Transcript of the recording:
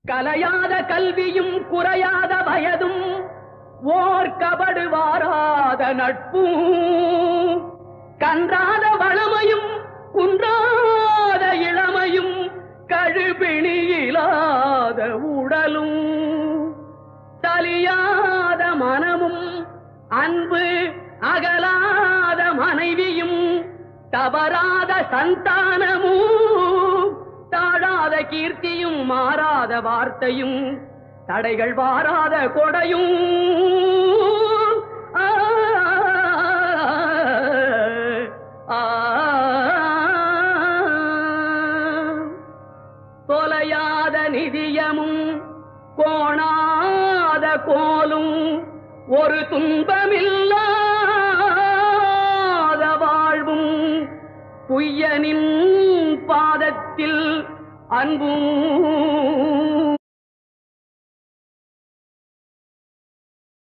கலையாத கல்வியும் குறையாத வயதும் ஓர் கபடு வாராத நட்பும் கன்றாத வளமையும் குன்றாத இளமையும் கழுபிணியிலாத உடலும் தலியாத மனமும் அன்பு அகலாத மனைவியும் தவறாத சந்தானமும் தாழாத கீர்த்தியும் மாறாத வார்த்தையும் தடைகள் வாராத கொடையும் தொலையாத நிதியமும் கோணாத கோலும் ஒரு துன்பமில்லாத வாழ்வும் குய்யனின் பாதத்தில் அன்பும்